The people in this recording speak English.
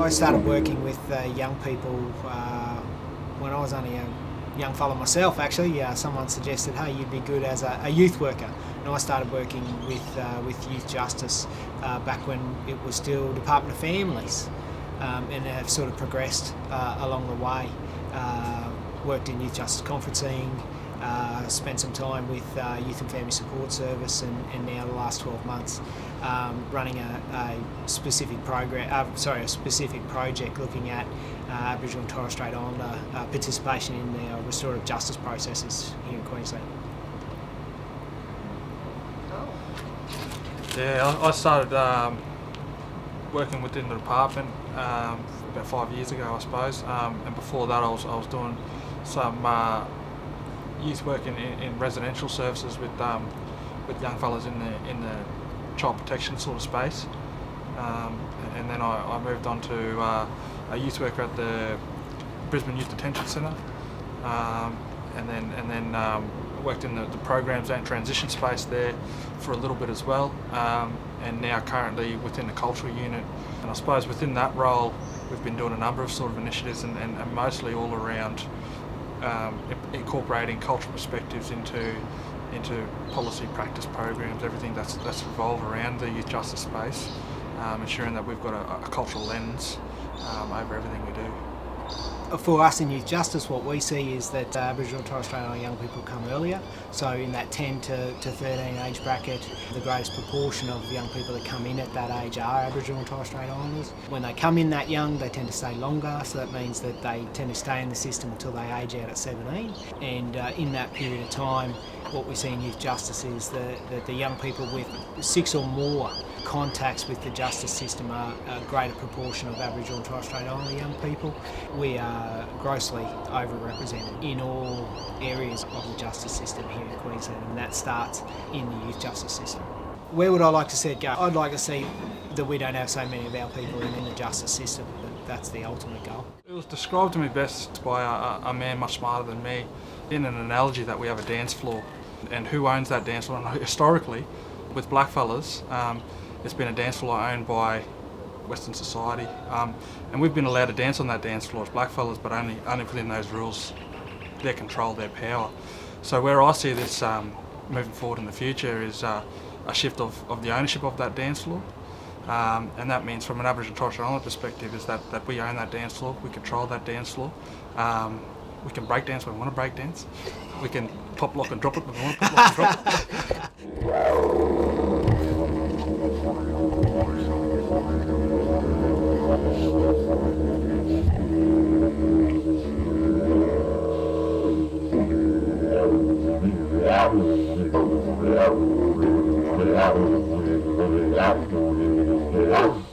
I started working with young people when I was only a young fellow myself, actually. Someone suggested, hey, you'd be good as a youth worker. And I started working with youth justice back when it was still Department of Families, and have sort of progressed along the way. Worked in youth justice conferencing, spent some time with Youth and Family Support Service, and now the last 12 months running a specific project looking at Aboriginal and Torres Strait Islander participation in the restorative justice processes here in Queensland. Yeah, I started working within the department about 5 years ago, I suppose, and before that I was doing some youth work in residential services with young fellas in the child protection sort of space, and then I moved on to a youth worker at the Brisbane Youth Detention Centre, and then worked in the programs and transition space there for a little bit as well, and now currently within the cultural unit. And I suppose within that role we've been doing a number of sort of initiatives and mostly all around incorporating cultural perspectives into policy practice programs, everything that's revolved around the youth justice space, ensuring that we've got a cultural lens over everything we do. For us in youth justice, what we see is that Aboriginal and Torres Strait Islander young people come earlier. So in that 10 to 13 age bracket, the greatest proportion of young people that come in at that age are Aboriginal and Torres Strait Islanders. When they come in that young, they tend to stay longer, so that means that they tend to stay in the system until they age out at 17. And in that period of time, what we see in youth justice is that the young people with 6 or more contacts with the justice system are a greater proportion of Aboriginal and Torres Strait Islander young people. We are grossly overrepresented in all areas of the justice system here in Queensland, and that starts in the youth justice system. Where would I like to see it go? I'd like to see that we don't have so many of our people in the justice system, but that's the ultimate goal. It was described to me best by a man much smarter than me in an analogy that we have a dance floor, and who owns that dance floor? And historically, with blackfellas, it's been a dance floor owned by Western society, and we've been allowed to dance on that dance floor as blackfellas, but only within those rules, their control, their power. So where I see this moving forward in the future is a shift of the ownership of that dance floor, and that means from an Aboriginal and Torres Strait Islander perspective is that we own that dance floor, we control that dance floor. We can break dance when we want to break dance. We can pop, lock and drop it when we want to pop, lock and drop it. Yeah.